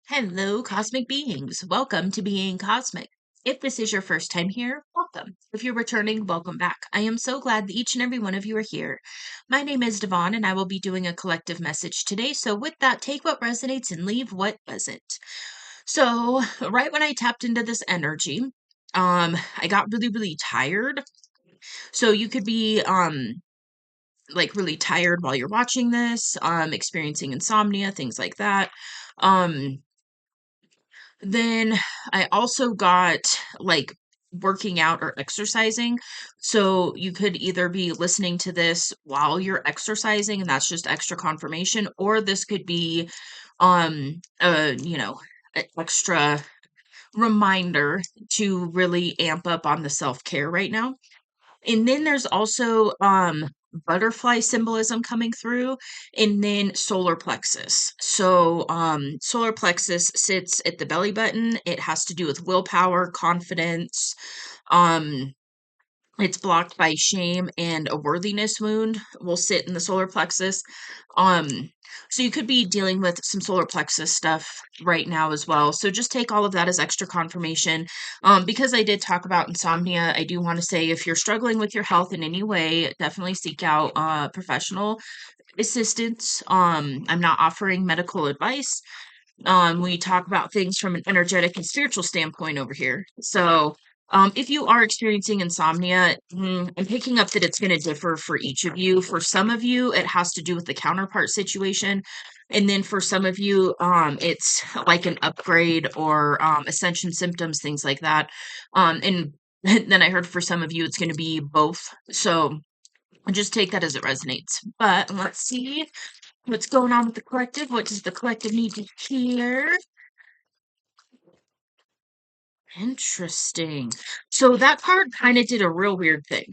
Hello, cosmic beings. Welcome to Being Cosmic. If this is your first time here, welcome. If you're returning, welcome back. I am so glad that each and every one of you are here. My name is Devon, and I will be doing a collective message today. So, with that, take what resonates and leave what doesn't. So, right when I tapped into this energy, I got really, really tired. So, you could be like really tired while you're watching this, experiencing insomnia, things like that. Um, Then I also got like working out or exercising. So you could either be listening to this while you're exercising, and that's just extra confirmation, or this could be extra reminder to really amp up on the self-care right now. And then there's also butterfly symbolism coming through, and then solar plexus. So solar plexus sits at the belly button. It has to do with willpower, confidence. Um it's blocked by shame, and a worthiness wound will sit in the solar plexus. Um, so you could be dealing with some solar plexus stuff right now as well. So just take all of that as extra confirmation. Because I did talk about insomnia, I do want to say if you're struggling with your health in any way, definitely seek out professional assistance. I'm not offering medical advice. We talk about things from an energetic and spiritual standpoint over here. So, if you are experiencing insomnia, I'm picking up that it's going to differ for each of you. For some of you, it has to do with the counterpart situation. And then for some of you, it's like an upgrade or ascension symptoms, things like that. And then I heard for some of you, it's going to be both. So just take that as it resonates. But let's see what's going on with the collective. What does the collective need to hear? Interesting. So that card kind of did a real weird thing.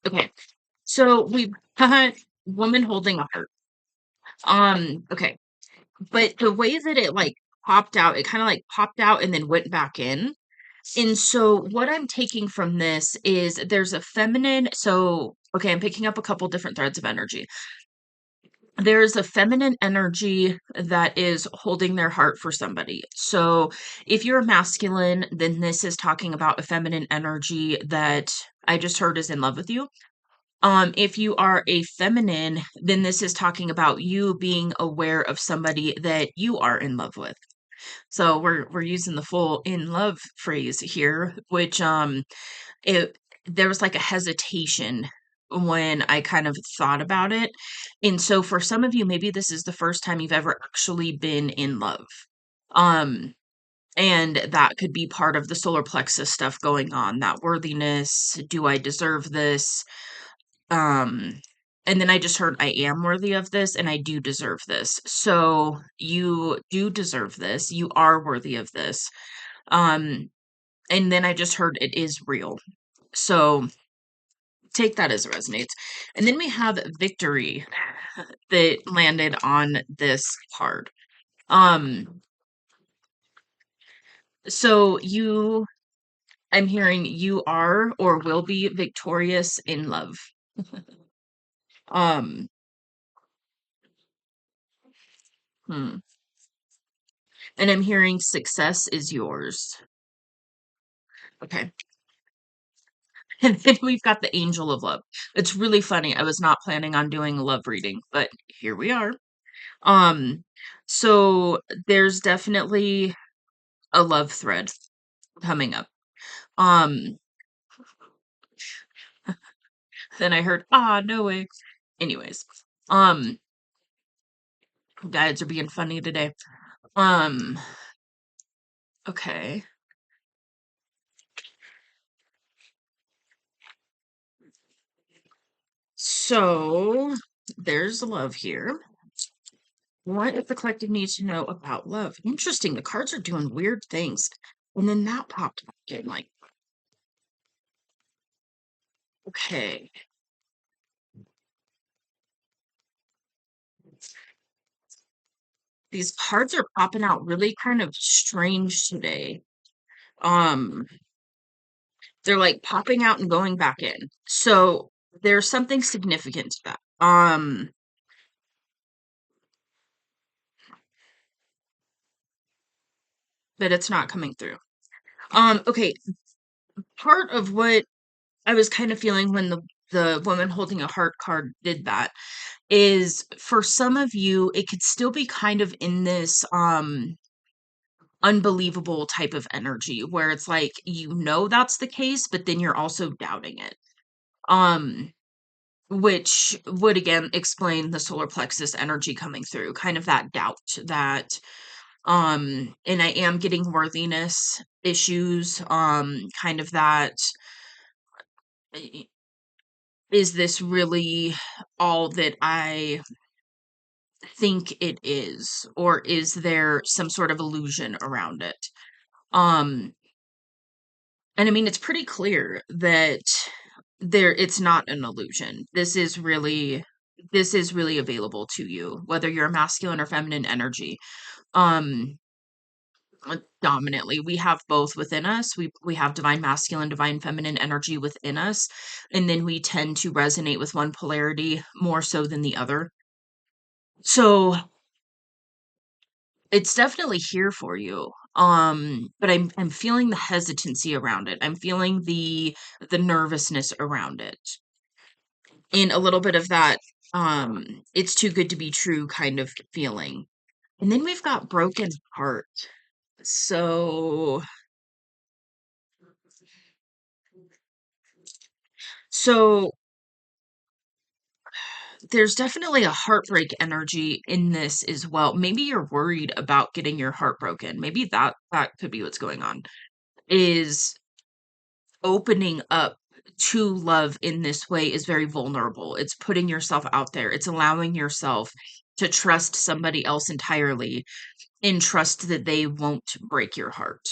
Okay. So we've got woman holding a heart. Okay. But the way that it like popped out, it kind of like popped out and then went back in. And so what I'm taking from this is there's a feminine, so okay, I'm picking up a couple different threads of energy. There's a feminine energy that is holding their heart for somebody. So if you're a masculine, then this is talking about a feminine energy that I just heard is in love with you. If you are a feminine, then this is talking about you being aware of somebody that you are in love with. So we're using the full in love phrase here, which it there was like a hesitation when I kind of thought about it. And so for some of you, maybe this is the first time you've ever actually been in love. Um, and that could be part of the solar plexus stuff going on, that worthiness. Do I deserve this? Um, and then I just heard I am worthy of this and I do deserve this. So you do deserve this. You are worthy of this. Um, and then I just heard it is real. So take that as it resonates. And then we have victory that landed on this card. Um, so I'm hearing you are or will be victorious in love. Um, hmm. And I'm hearing success is yours. Okay. And then we've got the angel of love. It's really funny. I was not planning on doing a love reading, but here we are. Um, so there's definitely a love thread coming up. Um, then I heard, ah, no way. Anyways, um, guides are being funny today. Um, okay. So there's love here. What if the collective needs to know about love? Interesting. The cards are doing weird things. And then that popped back in like, okay. These cards are popping out really kind of strange today. Um, they're like popping out and going back in. So there's something significant to that. but it's not coming through. Okay, part of what I was kind of feeling when the woman holding a heart card did that is for some of you, it could still be kind of in this unbelievable type of energy where it's like you know that's the case, but then you're also doubting it. Um, which would again explain the solar plexus energy coming through, kind of that doubt that and I am getting worthiness issues, kind of that is this really all that I think it is, or is there some sort of illusion around it? Um, and I mean, it's pretty clear that it's not an illusion. This is really available to you, whether you're a masculine or feminine energy. Um, dominantly, we have both within us. We have divine masculine, divine feminine energy within us, and then we tend to resonate with one polarity more so than the other. So it's definitely here for you. But I'm feeling the hesitancy around it. I'm feeling the nervousness around it. And a little bit of that it's too good to be true kind of feeling. And then we've got broken heart. So so there's definitely a heartbreak energy in this as well. Maybe you're worried about getting your heart broken. Maybe that could be what's going on. Is opening up to love in this way is very vulnerable. It's putting yourself out there. It's allowing yourself to trust somebody else entirely and trust that they won't break your heart.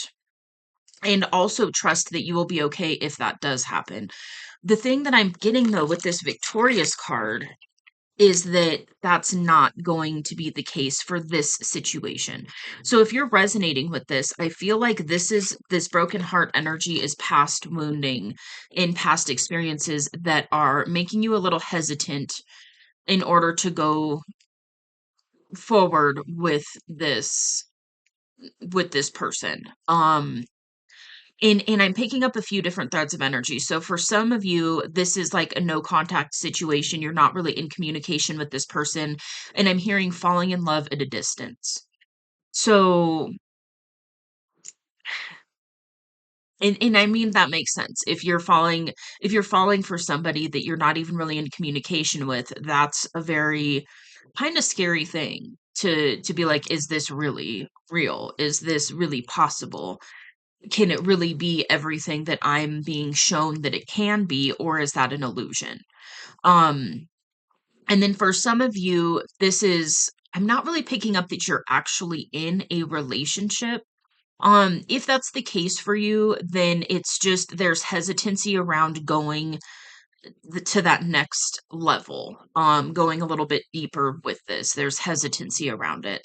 And also trust that you will be okay if that does happen. The thing that I'm getting though with this victorious card is that that's not going to be the case for this situation. So if you're resonating with this, I feel like this broken heart energy is past wounding in past experiences that are making you a little hesitant in order to go forward with this person. And I'm picking up a few different threads of energy. So for some of you, this is like a no contact situation. You're not really in communication with this person. And I'm hearing falling in love at a distance. So, and I mean that makes sense. If you're falling for somebody that you're not even really in communication with, that's a very kind of scary thing to be like, is this really real? Is this really possible? Can it really be everything that I'm being shown that it can be, or is that an illusion? Um, and then for some of you, I'm not really picking up that you're actually in a relationship. If that's the case for you, then it's just there's hesitancy around going to that next level, going a little bit deeper with this. There's hesitancy around it.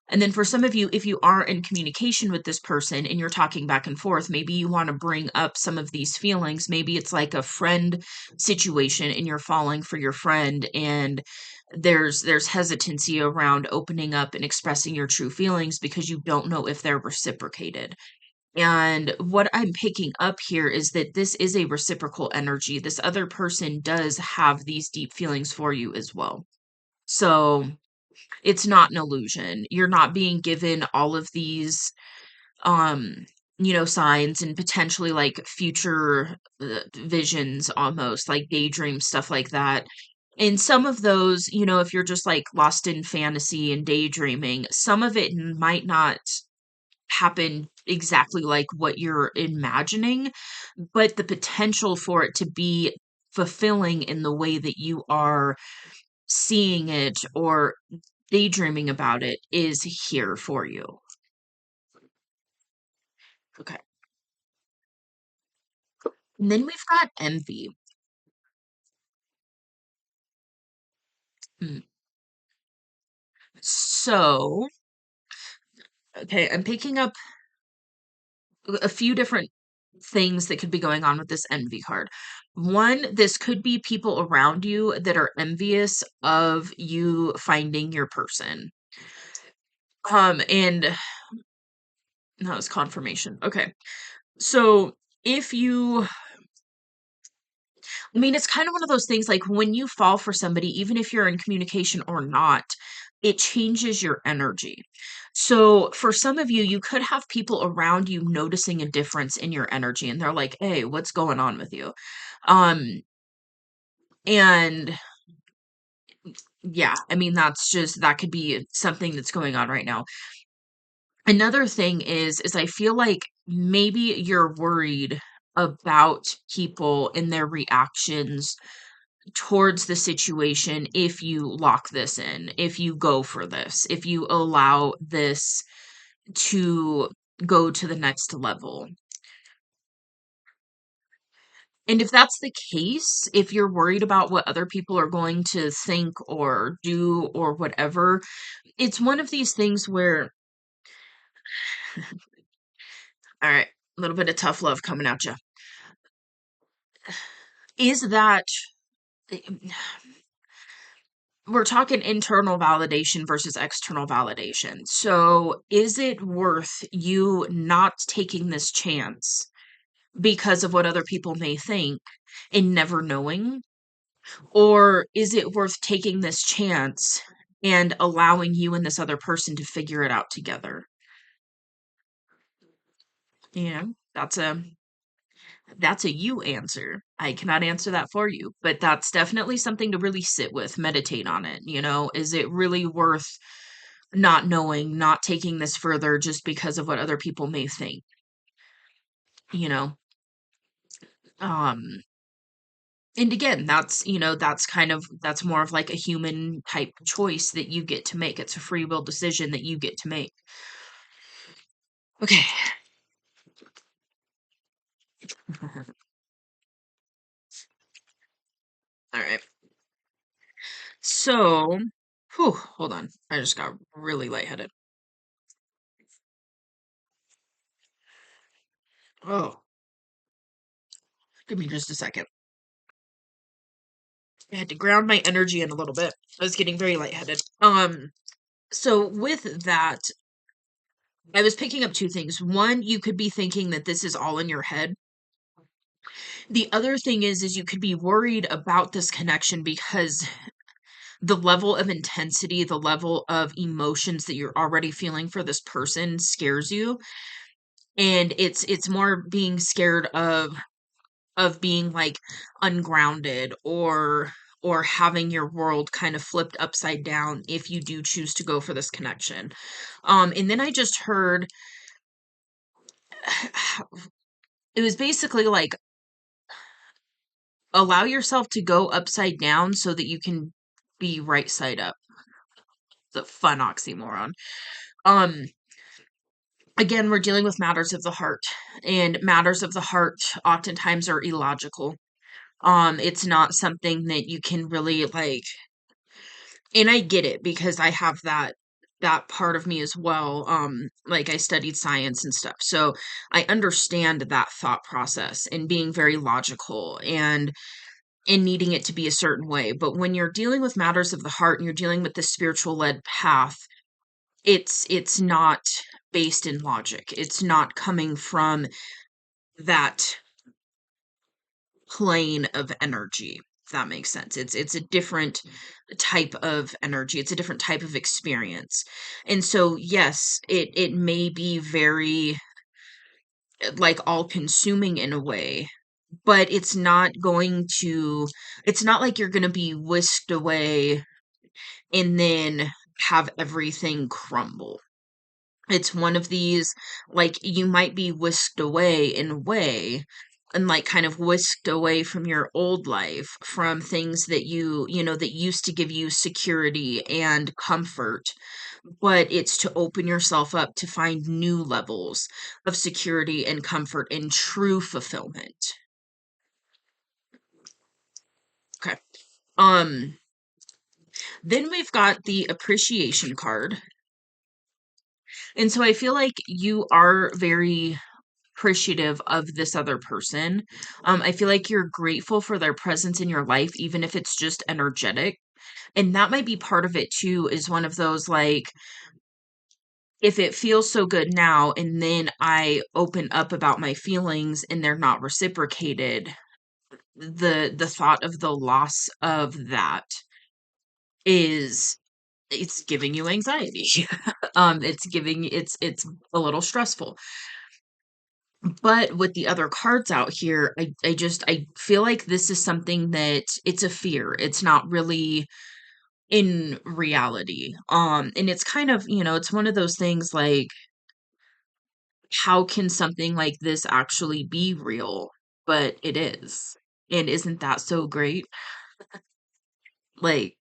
And then for some of you, if you are in communication with this person and you're talking back and forth, maybe you want to bring up some of these feelings. Maybe it's like a friend situation and you're falling for your friend and there's hesitancy around opening up and expressing your true feelings because you don't know if they're reciprocated. And what I'm picking up here is that this is a reciprocal energy. This other person does have these deep feelings for you as well. So it's not an illusion. You're not being given all of these, um, signs and potentially like future visions almost, like daydreams, stuff like that. And some of those, if you're just like lost in fantasy and daydreaming, some of it might not happen exactly like what you're imagining, but the potential for it to be fulfilling in the way that you are seeing it or daydreaming about it is here for you. Okay. And then we've got envy. Mm. So, okay, I'm picking up a few different things that could be going on with this envy card. One, this could be people around you that are envious of you finding your person. And That was confirmation. Okay. So if you, I mean, it's kind of one of those things like when you fall for somebody, even if you're in communication or not, it changes your energy. So for some of you, you could have people around you noticing a difference in your energy and they're like, "Hey, what's going on with you?" Um, and yeah, I mean, that could be something that's going on right now. Another thing is I feel like maybe you're worried about people and their reactions towards the situation if you lock this in, if you go for this, if you allow this to go to the next level. And if that's the case, if you're worried about what other people are going to think or do or whatever, it's one of these things where, all right, a little bit of tough love coming at you. Is that we're talking internal validation versus external validation. So, is it worth you not taking this chance because of what other people may think and never knowing? Or is it worth taking this chance and allowing you and this other person to figure it out together? Yeah, that's a you answer. I cannot answer that for you, but that's definitely something to really sit with, meditate on it. Is it really worth not knowing, not taking this further just because of what other people may think, you know? Um, and again, that's more of like a human type choice that you get to make. It's a free will decision that you get to make. Okay. All right. So, whew, hold on. I just got really lightheaded. Oh, give me just a second. I had to ground my energy in a little bit. I was getting very lightheaded. So with that, I was picking up two things. One, you could be thinking that this is all in your head. The other thing is you could be worried about this connection because the level of intensity, the level of emotions that you're already feeling for this person scares you. And it's more being scared of being like ungrounded or having your world kind of flipped upside down if you do choose to go for this connection. And then I just heard it was basically like allow yourself to go upside down so that you can be right side up. The fun oxymoron. Um, again, we're dealing with matters of the heart, and matters of the heart oftentimes are illogical. It's not something that you can really like, and I get it because I have that part of me as well. Like I studied science and stuff, so I understand that thought process and being very logical and needing it to be a certain way. But when you're dealing with matters of the heart and you're dealing with the spiritual led path, it's not based in logic. It's not coming from that plane of energy, if that makes sense. It's a different type of energy. It's a different type of experience. And so yes, it may be very like all consuming in a way, but it's not like you're going to be whisked away and then have everything crumble. It's one of these, like, you might be whisked away in a way, and like kind of whisked away from your old life, from things that that used to give you security and comfort. But it's to open yourself up to find new levels of security and comfort and true fulfillment. Okay. Um, then we've got the appreciation card. And so I feel like you are very appreciative of this other person. I feel like you're grateful for their presence in your life, even if it's just energetic. And that might be part of it too, is one of those like if it feels so good now and then I open up about my feelings and they're not reciprocated, the thought of the loss of that is it's giving you anxiety. It's a little stressful. But with the other cards out here, I feel like this is something that it's a fear. It's not really in reality. And it's kind of, it's one of those things like, how can something like this actually be real? But it is. And isn't that so great? Like,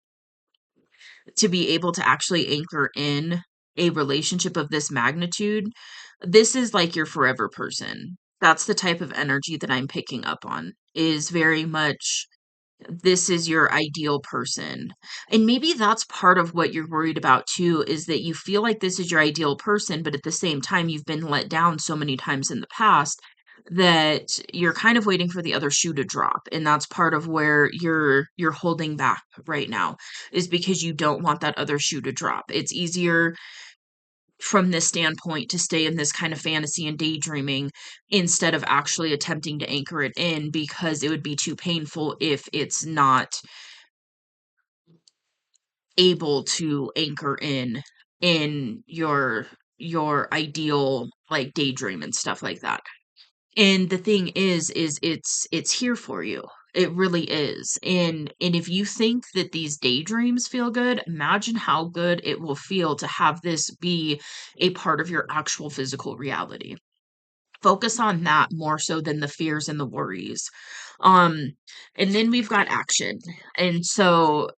to be able to actually anchor in a relationship of this magnitude, this is like your forever person. That's the type of energy that I'm picking up on, is very much this is your ideal person. And maybe that's part of what you're worried about too, is that you feel like this is your ideal person, but at the same time, you've been let down so many times in the past that you're kind of waiting for the other shoe to drop. And that's part of where you're holding back right now, is because you don't want that other shoe to drop. It's easier from this standpoint to stay in this kind of fantasy and daydreaming instead of actually attempting to anchor it in, because it would be too painful if it's not able to anchor in your ideal like daydream and stuff like that. And the thing is it's here for you. It really is. And if you think that these daydreams feel good, imagine how good it will feel to have this be a part of your actual physical reality. Focus on that more so than the fears and the worries. Um, and then we've got action. And so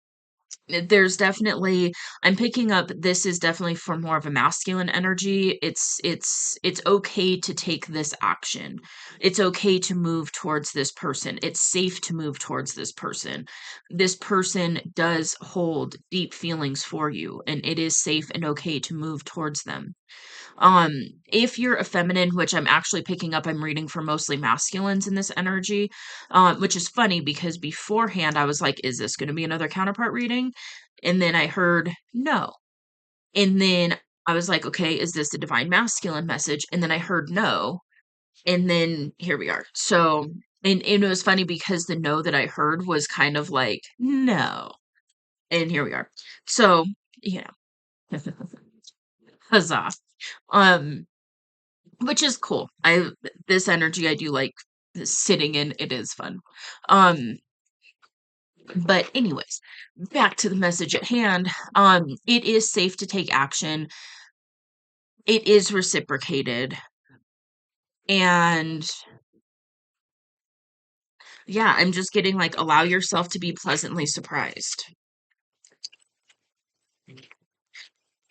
there's definitely, I'm picking up, this is definitely for more of a masculine energy. It's okay to take this action. It's okay to move towards this person. It's safe to move towards this person. This person does hold deep feelings for you, and it is safe and okay to move towards them. Um, if you're a feminine, which I'm actually picking up, I'm reading for mostly masculines in this energy, which is funny because beforehand I was like, is this going to be another counterpart reading? And then I heard no. And then I was like, okay, is this a divine masculine message? And then I heard no. And then here we are. So, and it was funny because the no that I heard was kind of like, no. And here we are. So, you know, huzzah. Um, which is cool. This energy I do like sitting in. It is fun. Um, but anyways, back to the message at hand. It is safe to take action. It is reciprocated. And yeah, I'm just getting like allow yourself to be pleasantly surprised.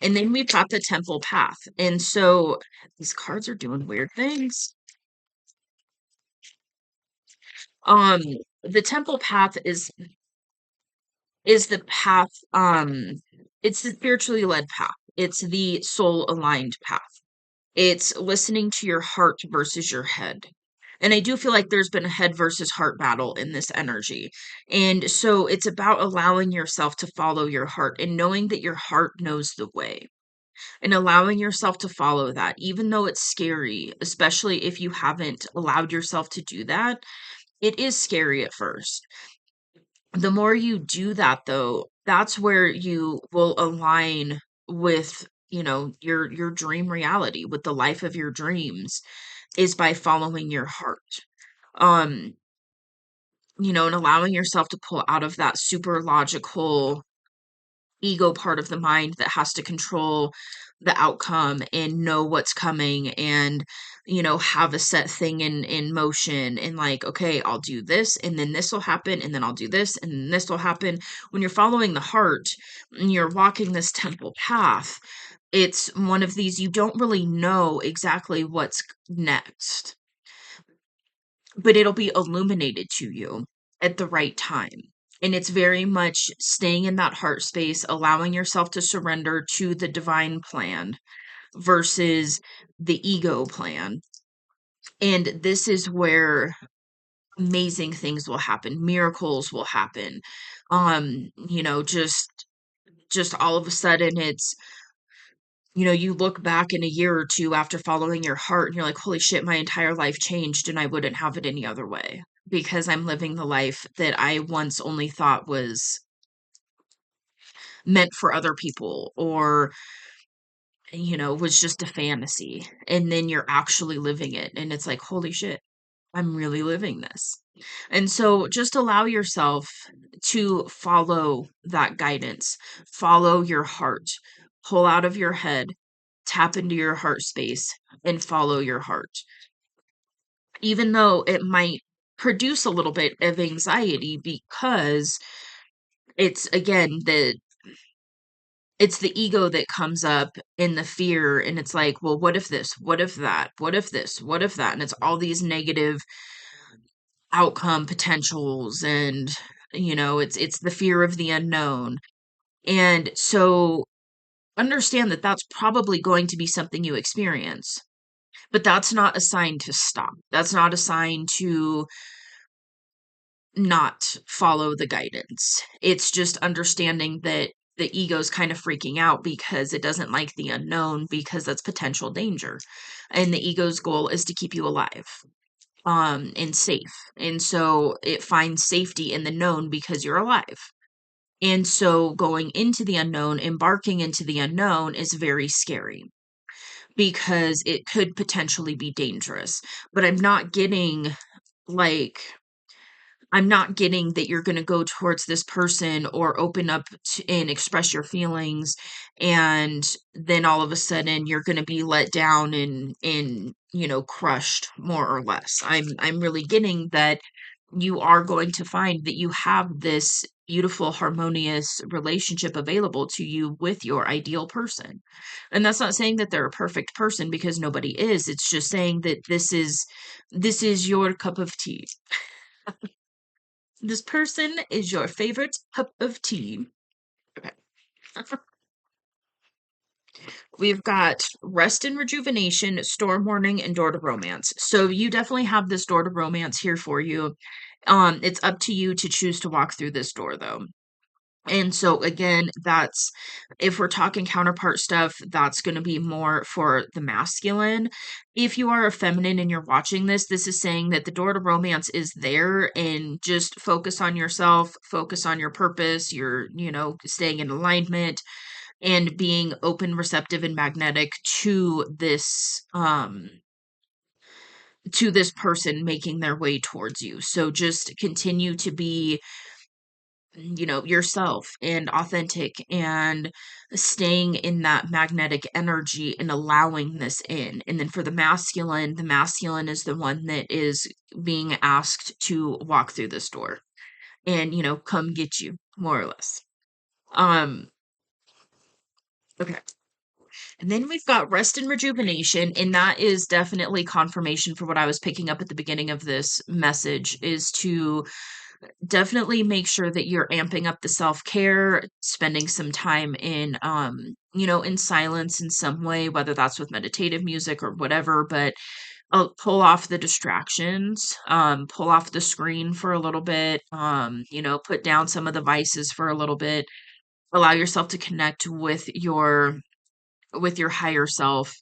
And then we've got the temple path. And so these cards are doing weird things. Um, the temple path is the path, it's the spiritually led path. It's the soul aligned path. It's listening to your heart versus your head. And I do feel like there's been a head versus heart battle in this energy. And so it's about allowing yourself to follow your heart and knowing that your heart knows the way, and allowing yourself to follow that, even though it's scary, especially if you haven't allowed yourself to do that. It is scary at first. The more you do that though, that's where you will align with, your dream reality, with the life of your dreams, is by following your heart. Um, and allowing yourself to pull out of that super logical ego part of the mind that has to control the outcome and know what's coming, and have a set thing in motion, and like, okay, I'll do this and then this will happen and then I'll do this and then this will happen. When you're following the heart and you're walking this temple path, it's one of these, you don't really know exactly what's next, but it'll be illuminated to you at the right time. And it's very much staying in that heart space, allowing yourself to surrender to the divine plan versus the ego plan. And this is where amazing things will happen, miracles will happen. Just all of a sudden, it's You look back in a year or two after following your heart and you're like, holy shit, my entire life changed and I wouldn't have it any other way because I'm living the life that I once only thought was meant for other people or, was just a fantasy. And then you're actually living it. And it's like, holy shit, I'm really living this. And so just allow yourself to follow that guidance, follow your heart, pull out of your head, tap into your heart space, and follow your heart. Even though it might produce a little bit of anxiety because it's again the ego that comes up in the fear and it's like, well, what if this? What if that? What if this? What if that? And it's all these negative outcome potentials and it's the fear of the unknown. And so understand that that's probably going to be something you experience, but that's not a sign to stop. That's not a sign to not follow the guidance. It's just understanding that the ego's kind of freaking out because it doesn't like the unknown because that's potential danger. And the ego's goal is to keep you alive, and safe. And so it finds safety in the known because you're alive. And so going into the unknown, embarking into the unknown is very scary because it could potentially be dangerous. But like I'm not getting that you're going to go towards this person or open up and express your feelings and then all of a sudden you're going to be let down and crushed more or less. I'm really getting that you are going to find that you have this beautiful harmonious relationship available to you with your ideal person. And that's not saying that they're a perfect person because nobody is. It's just saying that this is your cup of tea. This person is your favorite cup of tea. Okay. We've got rest and rejuvenation, storm warning, and door to romance. So you definitely have this door to romance here for you. It's up to you to choose to walk through this door though. And so again, that's if we're talking counterpart stuff, that's going to be more for the masculine. If you are a feminine and you're watching this, this is saying that the door to romance is there and just focus on yourself, focus on your purpose, staying in alignment and being open, receptive and magnetic to this person making their way towards you. So just continue to be yourself and authentic and staying in that magnetic energy and allowing this in. And then for the masculine is the one that is being asked to walk through this door and, come get you, more or less. Um, okay. And then we've got rest and rejuvenation, and that is definitely confirmation for what I was picking up at the beginning of this message is to definitely make sure that you're amping up the self-care, spending some time in silence in some way, whether that's with meditative music or whatever, but pull off the distractions, pull off the screen for a little bit, put down some of the vices for a little bit, allow yourself to connect with your higher self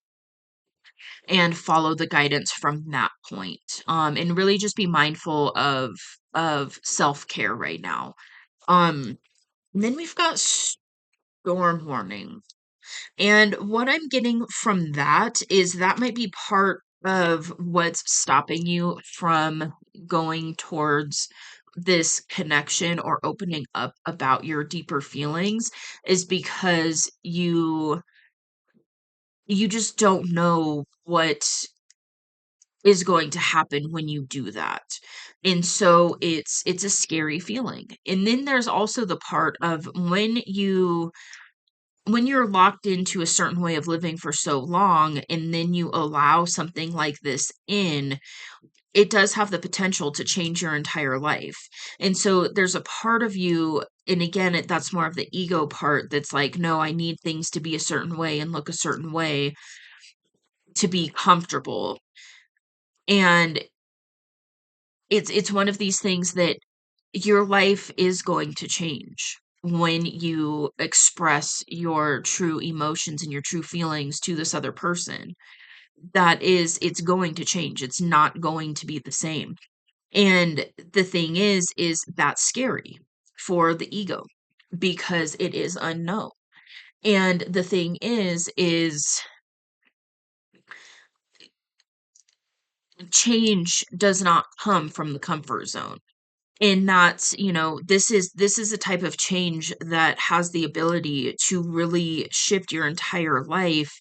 and follow the guidance from that point. And really just be mindful of self-care right now. And then we've got storm warning. And what I'm getting from that is that might be part of what's stopping you from going towards this connection or opening up about your deeper feelings is because you just don't know what is going to happen when you do that. And so it's a scary feeling. And then there's also the part of when you're locked into a certain way of living for so long and then you allow something like this in, it does have the potential to change your entire life. And so there's a part of you, and again, that's more of the ego part that's like, no, I need things to be a certain way and look a certain way to be comfortable. And it's one of these things that your life is going to change. when you express your true emotions and your true feelings to this other person. That is, it's going to change. It's not going to be the same. And the thing is that's scary for the ego because it is unknown. And the thing is change does not come from the comfort zone. And that's, this is a type of change that has the ability to really shift your entire life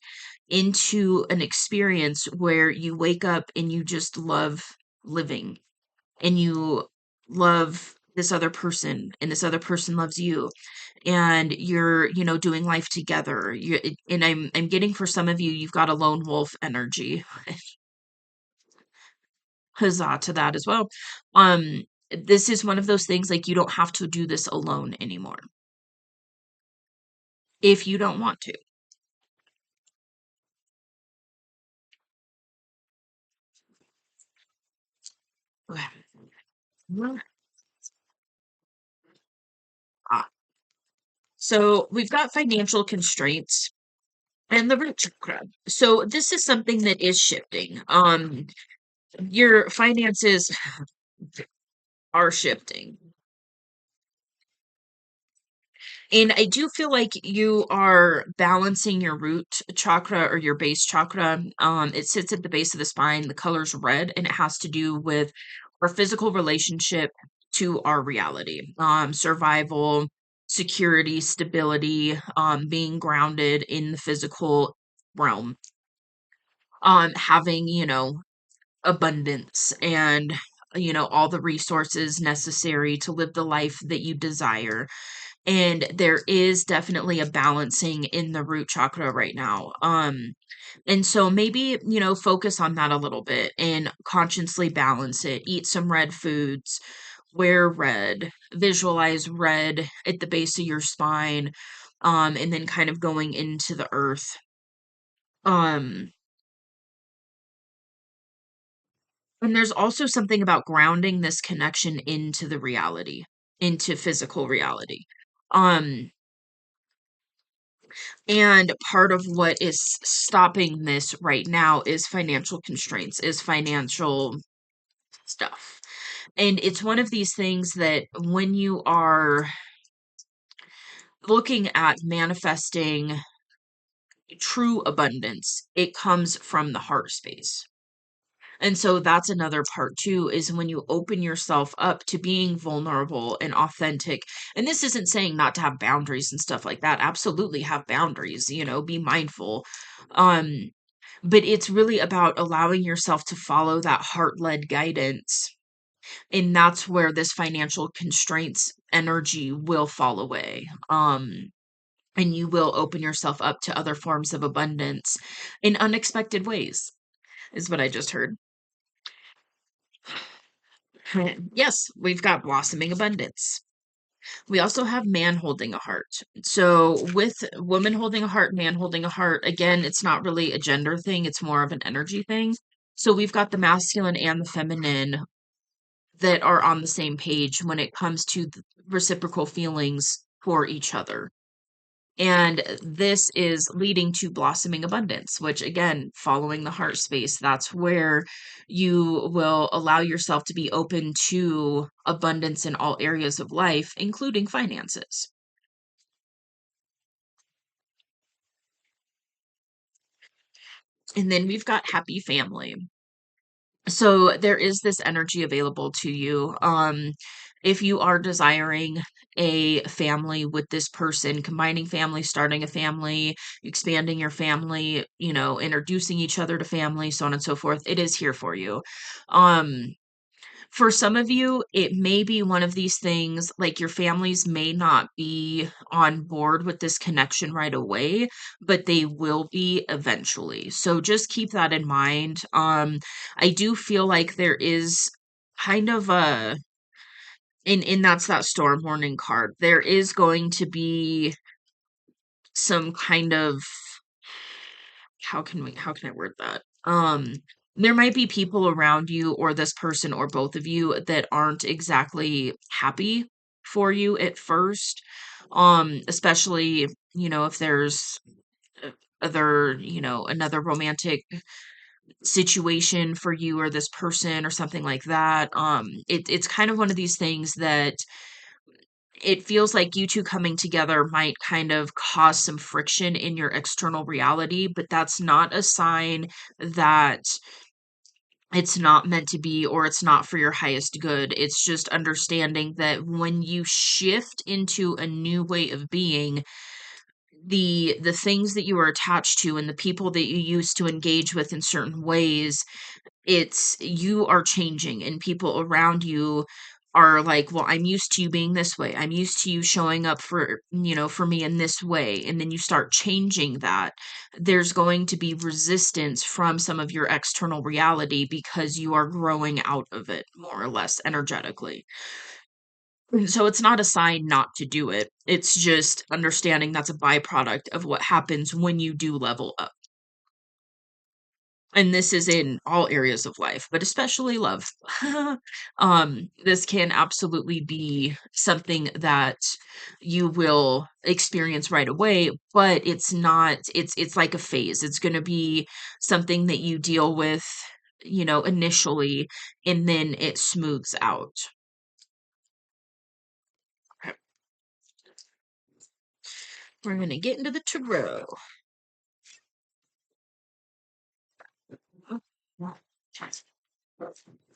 into an experience where you wake up and you just love living and you love this other person and this other person loves you and you're doing life together. And I'm getting, for some of you, you've got a lone wolf energy. Huzzah to that as well. This is one of those things, like, you don't have to do this alone anymore if you don't want to. Okay. Well, ah, so we've got financial constraints and the root chakra. So this is something that is shifting. Your finances are shifting. And I do feel like you are balancing your root chakra or your base chakra. It sits at the base of the spine. The color's red, and it has to do with our physical relationship to our reality. Survival, security, stability, being grounded in the physical realm. Having, abundance and all the resources necessary to live the life that you desire. And there is definitely a balancing in the root chakra right now. And so maybe, focus on that a little bit and consciously balance it. Eat some red foods, wear red, visualize red at the base of your spine, and then kind of going into the earth. Um, and there's also something about grounding this connection into the reality, into physical reality. Um, And part of what is stopping this right now is financial constraints, is financial stuff. And it's one of these things that when you are looking at manifesting true abundance, it comes from the heart space. And so that's another part too, is when you open yourself up to being vulnerable and authentic. And this isn't saying not to have boundaries and stuff like that. Absolutely have boundaries, be mindful. Um, but it's really about allowing yourself to follow that heart-led guidance. And that's where this financial constraints energy will fall away. And you will open yourself up to other forms of abundance in unexpected ways, is what I just heard. Yes, we've got blossoming abundance. We also have man holding a heart. So, with woman holding a heart, man holding a heart, again, it's not really a gender thing, it's more of an energy thing. So, we've got the masculine and the feminine that are on the same page when it comes to the reciprocal feelings for each other. And this is leading to blossoming abundance, which, again, following the heart space, that's where you will allow yourself to be open to abundance in all areas of life, including finances. And then we've got happy family. So there is this energy available to you. If you are desiring a family with this person, combining family, starting a family, expanding your family, introducing each other to family, so on and so forth, it is here for you. Um, for some of you, it may be one of these things, like, your families may not be on board with this connection right away, but they will be eventually. So just keep that in mind. I do feel like there is kind of a, and that's that storm warning card. There is going to be some kind of, how can I word that? There might be people around you or this person or both of you that aren't exactly happy. for you at first. Especially, if there's uh, other, another romantic situation for you or this person or something like that. It's kind of one of these things that it feels like you two coming together might kind of cause some friction in your external reality, but that's not a sign that it's not meant to be or it's not for your highest good. It's just understanding that when you shift into a new way of being, the things that you are attached to and the people that you used to engage with in certain ways, it's you are changing and people around you are like, well, I'm used to you being this way. I'm used to you showing up for me in this way. And then you start changing that. There's going to be resistance from some of your external reality because you are growing out of it more or less energetically. So it's not a sign not to do it. It's just understanding that's a byproduct of what happens when you do level up. And this is in all areas of life, but especially love. This can absolutely be something that you will experience right away, but it's like a phase. It's going to be something that you deal with, initially, and then it smooths out. Okay, we're going to get into the tarot.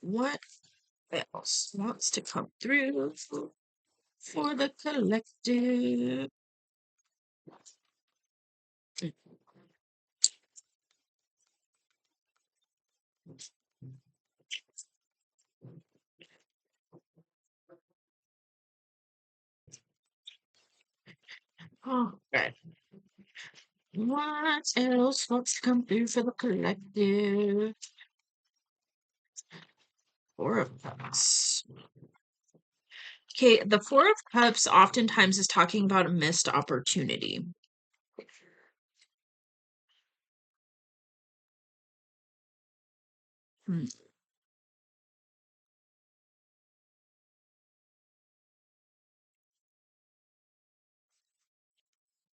What else wants to come through for the collective? Oh, okay. What else wants to come through for the collective? Four of Cups. Okay, the Four of Cups oftentimes is talking about a missed opportunity. Hmm.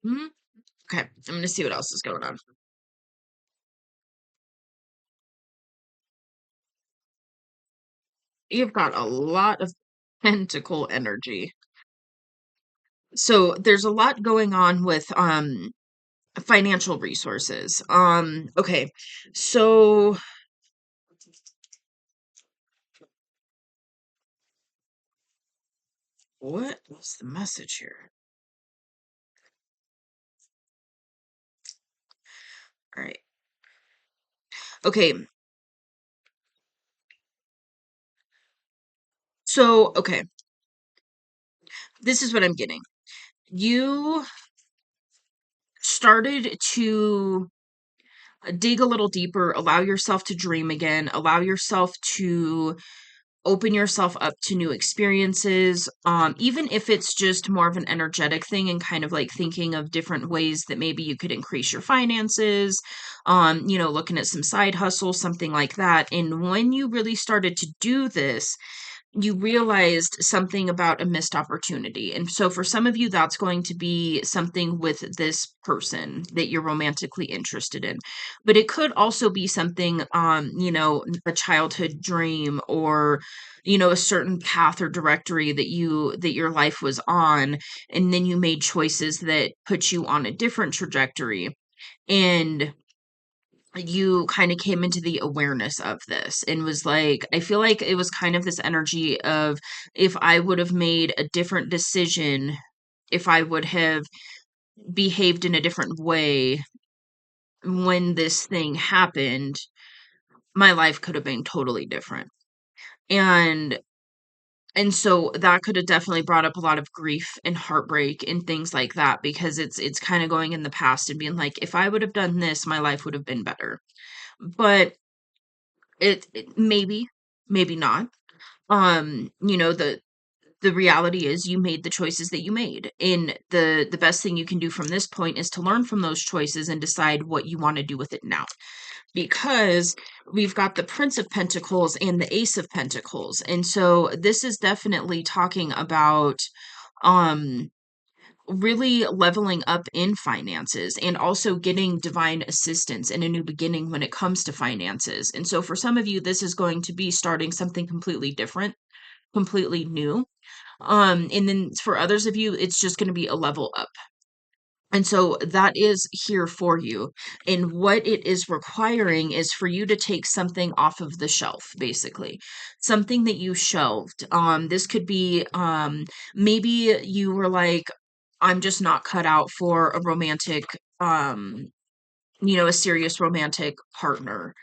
Hmm. Okay, I'm going to see what else is going on. You've got a lot of pentacle energy. So there's a lot going on with financial resources. Okay. So what was the message here? All right. Okay. So, okay. This is what I'm getting. You started to dig a little deeper, allow yourself to dream again, allow yourself to open yourself up to new experiences, even if it's just more of an energetic thing and kind of like thinking of different ways that maybe you could increase your finances, looking at some side hustles, something like that. And when you really started to do this, you realized something about a missed opportunity. And so for some of you, that's going to be something with this person that you're romantically interested in. But it could also be something, a childhood dream or, a certain path or directory that your life was on. And then you made choices that put you on a different trajectory. And you kind of came into the awareness of this and was like, I feel like it was kind of this energy of if I would have made a different decision, if I would have behaved in a different way when this thing happened, my life could have been totally different. And and so that could have definitely brought up a lot of grief and heartbreak and things like that because it's kind of going in the past and being like, if I would have done this, my life would have been better. But it maybe not. The reality is you made the choices that you made. And the best thing you can do from this point is to learn from those choices and decide what you want to do with it now. because we've got the Prince of Pentacles and the Ace of Pentacles. And so this is definitely talking about um really leveling up in finances and also getting divine assistance and a new beginning when it comes to finances. And so for some of you, this is going to be starting something completely different, completely new. And then for others of you, it's just going to be a level up. And so that is here for you. And what it is requiring is for you to take something off of the shelf, basically. Something that you shelved. This could be maybe you were like, I'm just not cut out for a romantic, a serious romantic partner.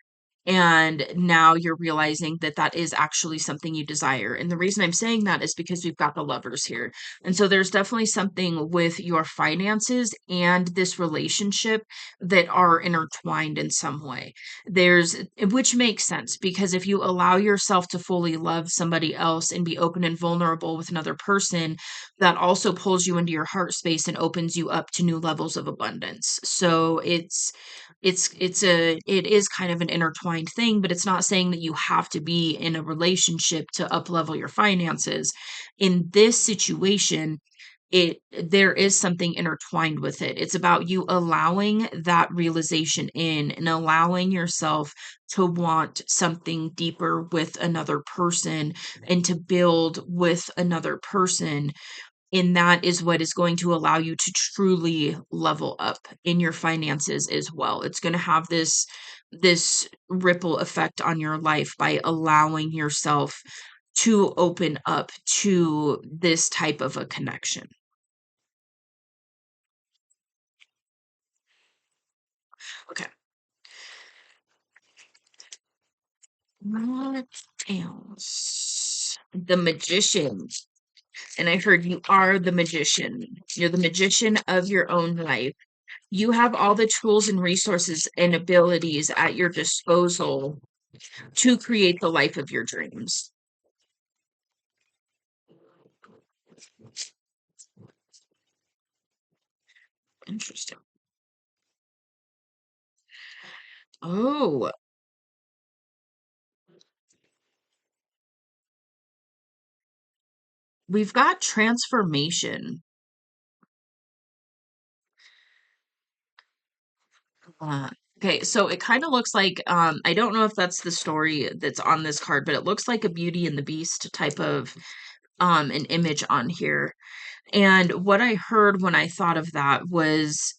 And now you're realizing that that is actually something you desire. And the reason I'm saying that is because we've got the lovers here. And so there's definitely something with your finances and this relationship that are intertwined in some way. Which makes sense because if you allow yourself to fully love somebody else and be open and vulnerable with another person, that also pulls you into your heart space and opens you up to new levels of abundance. So it is kind of an intertwined thing, but it's not saying that you have to be in a relationship to up level your finances. In this situation, there is something intertwined with it. It's about you allowing that realization in and allowing yourself to want something deeper with another person and to build with another person, and that is what is going to allow you to truly level up in your finances as well. It's going to have this ripple effect on your life by allowing yourself to open up to this type of a connection. Okay. What else? The magician. And I heard you are the magician. You're the magician of your own life. You have all the tools and resources and abilities at your disposal to create the life of your dreams. Interesting. Oh, we've got transformation. Uh, okay, so it kind of looks like I don't know if that's the story that's on this card, but it looks like a Beauty and the Beast type of an image on here. And what I heard when I thought of that was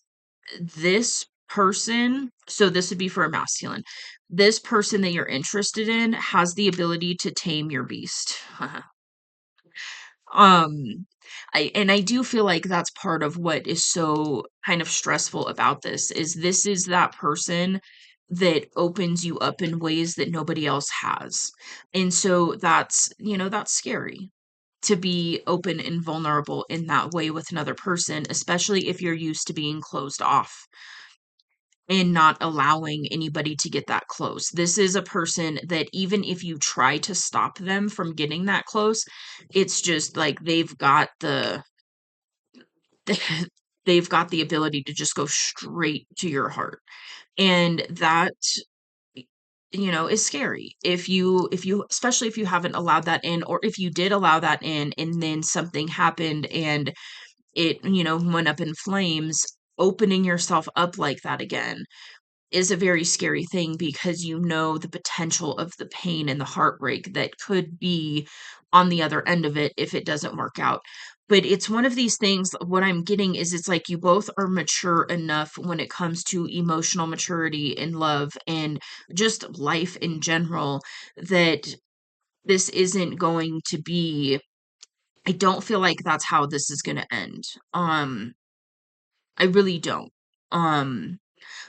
this person, so this would be for a masculine. This person that you're interested in has the ability to tame your beast. Um, I do feel like that's part of what is so kind of stressful about this is that person that opens you up in ways that nobody else has. And so that's scary to be open and vulnerable in that way with another person, especially if you're used to being closed off and not allowing anybody to get that close. This is a person that even if you try to stop them from getting that close, it's just like they've got the ability to just go straight to your heart. And that is scary if you especially if you haven't allowed that in, or if you did allow that in and then something happened and it went up in flames. Opening yourself up like that again is a very scary thing because you know the potential of the pain and the heartbreak that could be on the other end of it if it doesn't work out. But it's one of these things, what I'm getting is it's like you both are mature enough when it comes to emotional maturity and love and just life in general, that this isn't going to be, I don't feel like that's how this is going to end. I really don't. Um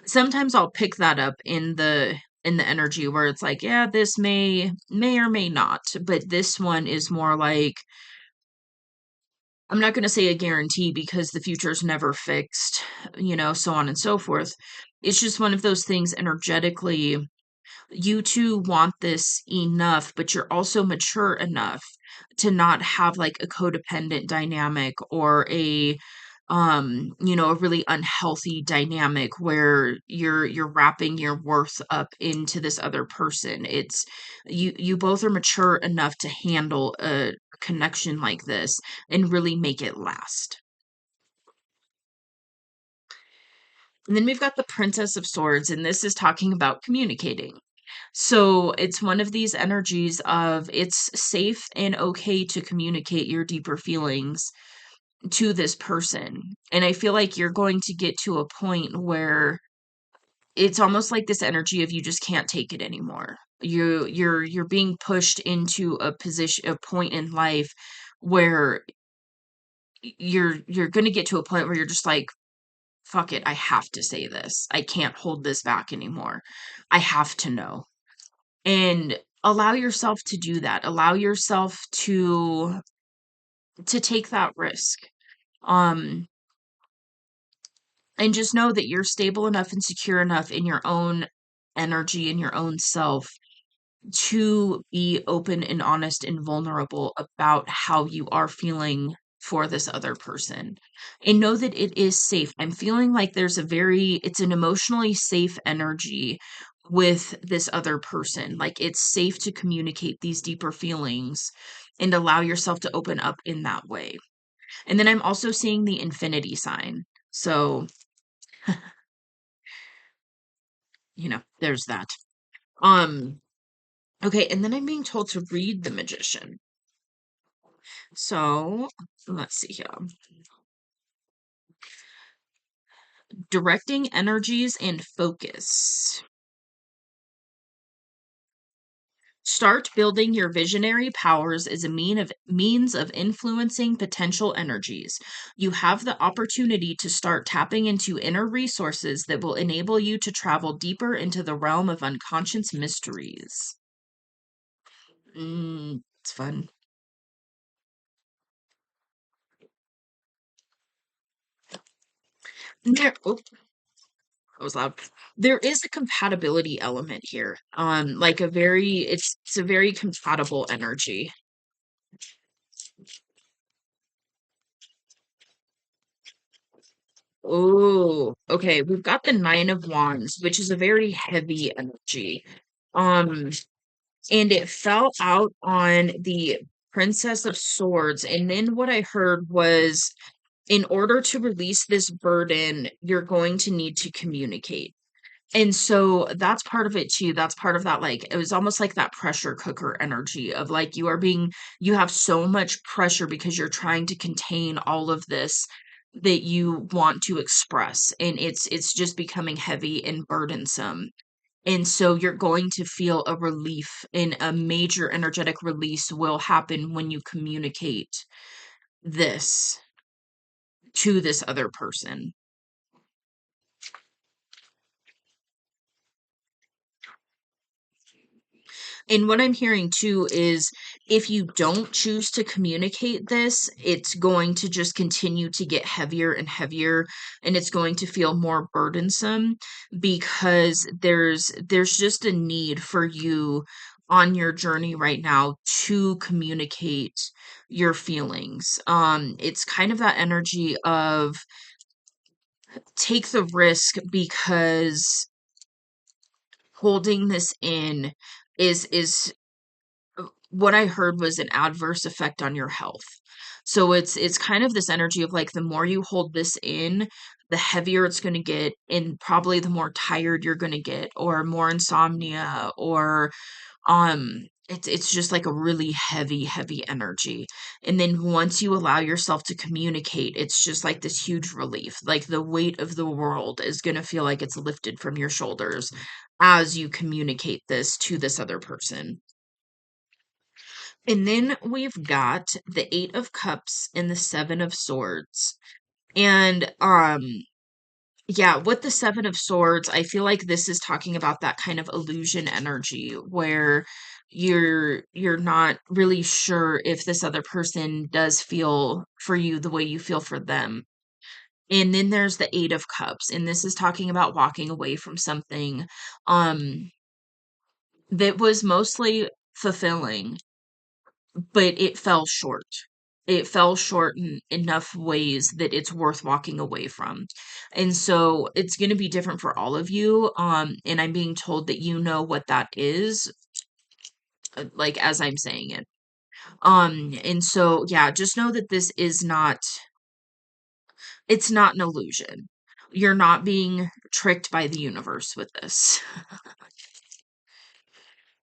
Sometimes I'll pick that up in the energy where it's like, yeah, this may or may not, but this one is more like, I'm not going to say a guarantee because the future is never fixed, so on and so forth. It's just one of those things energetically. You two want this enough, but you're also mature enough to not have like a codependent dynamic or a really unhealthy dynamic where you're wrapping your worth up into this other person. It's you both are mature enough to handle a connection like this and really make it last. And then we've got the Princess of Swords, and this is talking about communicating. So it's one of these energies of it's safe and okay to communicate your deeper feelings to this person. And I feel like you're going to get to a point where it's almost like this energy of you just can't take it anymore. You're being pushed into a point in life where you're going to get to a point where you're just like, fuck it, I have to say this. I can't hold this back anymore. I have to know. And allow yourself to do that. Allow yourself to take that risk. Um and just know that you're stable enough and secure enough in your own energy and your own self to be open and honest and vulnerable about how you are feeling for this other person, and know that it is safe. I'm feeling like it's an emotionally safe energy with this other person. Like it's safe to communicate these deeper feelings and allow yourself to open up in that way. And then I'm also seeing the infinity sign. So, there's that. Um okay, and then I'm being told to read the magician. So let's see here. Directing energies and focus. Start building your visionary powers as a means of influencing potential energies. You have the opportunity to start tapping into inner resources that will enable you to travel deeper into the realm of unconscious mysteries. It's fun. There, oh, that was loud. There is a compatibility element here. Like it's a very compatible energy. Oh, okay. We've got the Nine of Wands, which is a very heavy energy. Um, and it fell out on the Princess of Swords. And then what I heard was, in order to release this burden, you're going to need to communicate. And so that's part of it too. That's part of that, like, it was almost like that pressure cooker energy of like you have so much pressure because you're trying to contain all of this that you want to express. And it's just becoming heavy and burdensome. And so you're going to feel a relief, and a major energetic release will happen when you communicate this to this other person. And what I'm hearing too is if you don't choose to communicate this, it's going to just continue to get heavier and heavier, and it's going to feel more burdensome because there's just a need for you on your journey right now to communicate your feelings. It's kind of that energy of take the risk because holding this in is what I heard was an adverse effect on your health. So it's kind of this energy of like the more you hold this in, the heavier it's going to get, and probably the more tired you're going to get, or more insomnia, or it's just like a really heavy energy. And then once you allow yourself to communicate, it's just like this huge relief. Like the weight of the world is going to feel like it's lifted from your shoulders as you communicate this to this other person. And then we've got the Eight of Cups and the Seven of Swords. And yeah, with the Seven of Swords, I feel like this is talking about that kind of illusion energy where you're not really sure if this other person does feel for you the way you feel for them. And then there's the Eight of Cups, and this is talking about walking away from something um that was mostly fulfilling, but it fell short. it fell short in enough ways that it's worth walking away from. And so it's going to be different for all of you. And I'm being told that you know what that is, like as I'm saying it. And so yeah, just know that this is not, it's not an illusion. You're not being tricked by the universe with this.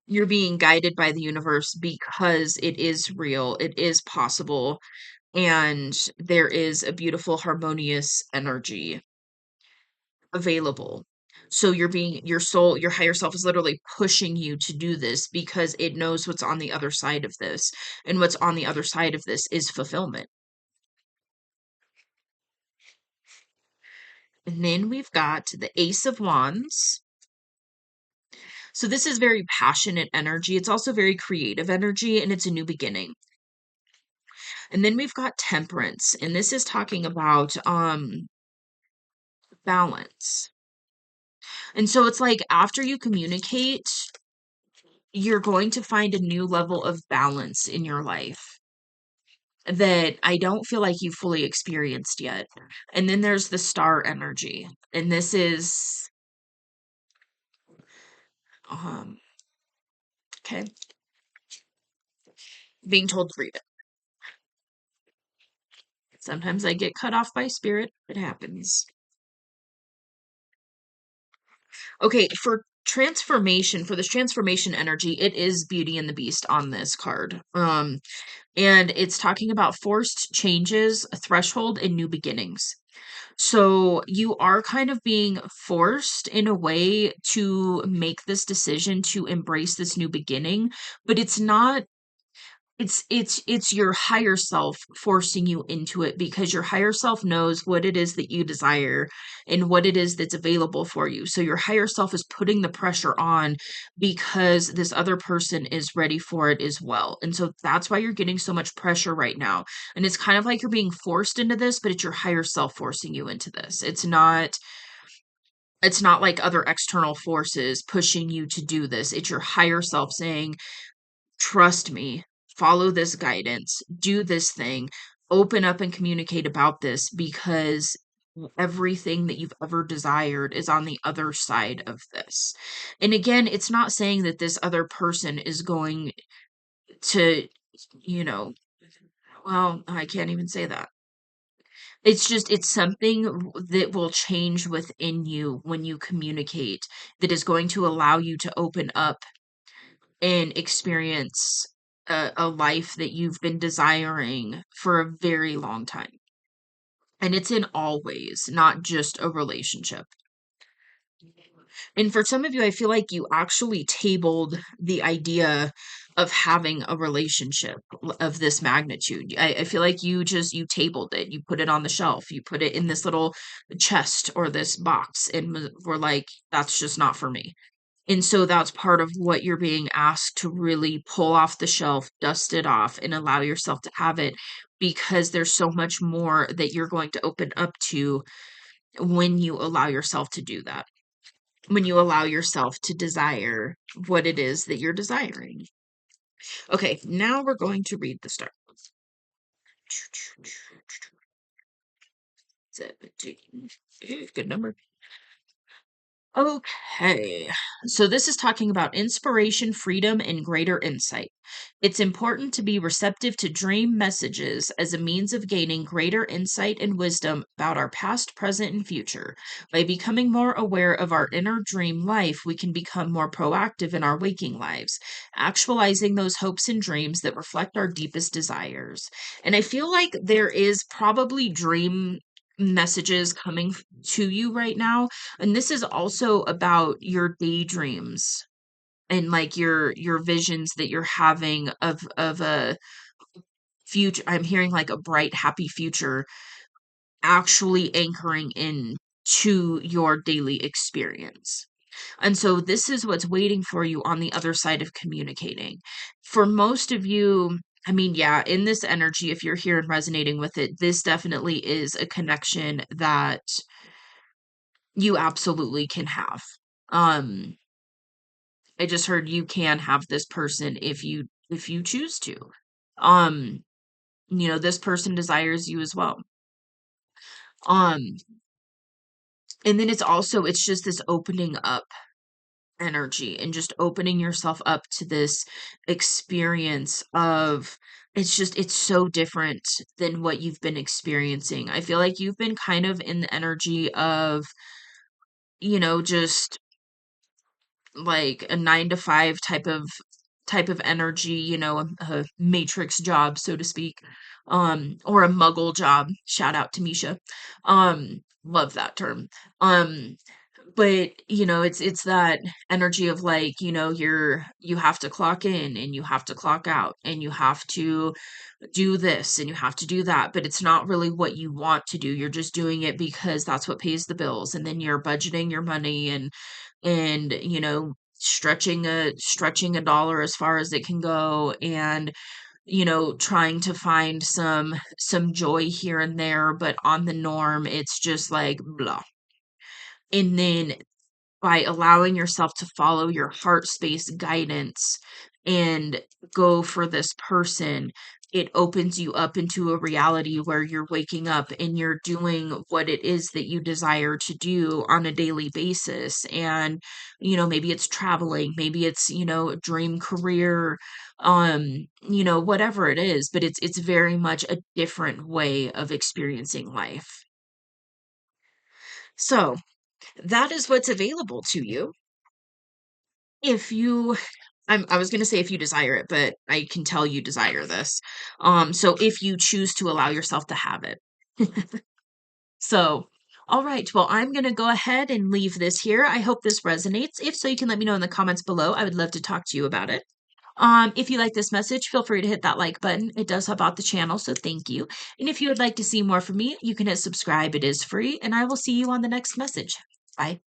You're being guided by the universe because it is real, it is possible, and there is a beautiful, harmonious energy available. So your soul, your higher self is literally pushing you to do this because it knows what's on the other side of this. And what's on the other side of this is fulfillment. And then we've got the Ace of Wands. So this is very passionate energy. It's also very creative energy, and it's a new beginning. And then we've got Temperance, and this is talking about balance. And so it's like after you communicate, you're going to find a new level of balance in your life that I don't feel like you fully experienced yet. And then there's the star energy. And this is um okay, being told to read it. Sometimes I get cut off by spirit. It happens. Okay, for this transformation energy, it is Beauty and the Beast on this card. And it's talking about forced changes, a threshold, and new beginnings. So you are kind of being forced in a way to make this decision to embrace this new beginning, but it's not, it's your higher self forcing you into it because your higher self knows what it is that you desire and what it is that's available for you. So your higher self is putting the pressure on because this other person is ready for it as well. And so that's why you're getting so much pressure right now. And it's kind of like you're being forced into this, but it's your higher self forcing you into this. It's not like other external forces pushing you to do this. It's your higher self saying, trust me, follow this guidance, do this thing, open up and communicate about this because everything that you've ever desired is on the other side of this. And again, it's not saying that this other person is going to, you know, well, I can't even say that. It's just, it's something that will change within you when you communicate that is going to allow you to open up and experience a life that you've been desiring for a very long time. And it's in all ways, not just a relationship. And for some of you, I feel like you actually tabled the idea of having a relationship of this magnitude. I feel like you tabled it. You put it on the shelf. You put it in this little chest or this box and were like, that's just not for me. And so that's part of what you're being asked to really pull off the shelf, dust it off, and allow yourself to have it because there's so much more that you're going to open up to when you allow yourself to do that. When you allow yourself to desire what it is that you're desiring. Okay, now we're going to read the start. 17. Good number. Okay, so this is talking about inspiration, freedom, and greater insight. It's important to be receptive to dream messages as a means of gaining greater insight and wisdom about our past, present, and future. By becoming more aware of our inner dream life, we can become more proactive in our waking lives, actualizing those hopes and dreams that reflect our deepest desires. And I feel like there is probably dream messages coming to you right now, and this is also about your daydreams and like your visions that you're having of a future. I'm hearing like a bright, happy future actually anchoring in to your daily experience. And so this is what's waiting for you on the other side of communicating. For most of you, I mean, yeah, in this energy, if you're here and resonating with it, this definitely is a connection that you absolutely can have. Um, I just heard you can have this person if you choose to. Um, This person desires you as well. Um, and then it's just this opening up energy and just opening yourself up to this experience of it's so different than what you've been experiencing. I feel like you've been kind of in the energy of, just like a 9 to 5 type of energy, a matrix job, so to speak, or a muggle job. Shout out to Misha. Love that term. Um, but it's that energy of like, you have to clock in and you have to clock out and you have to do this and you have to do that, but it's not really what you want to do. You're just doing it because that's what pays the bills, and then you're budgeting your money and stretching a dollar as far as it can go, and trying to find some joy here and there, but on the norm it's just like blah. And then by allowing yourself to follow your heart space guidance and go for this person, it opens you up into a reality where you're waking up and you're doing what it is that you desire to do on a daily basis. And, maybe it's traveling, maybe it's, a dream career, whatever it is, but it's very much a different way of experiencing life. So that is what's available to you. If you I was gonna say if you desire it, but I can tell you desire this. So if you choose to allow yourself to have it. So, all right. Well, I'm gonna go ahead and leave this here. I hope this resonates. If so, you can let me know in the comments below. I would love to talk to you about it. If you like this message, feel free to hit that like button. It does help out the channel, so thank you. And if you would like to see more from me, you can hit subscribe. It is free, and I will see you on the next message. Bye.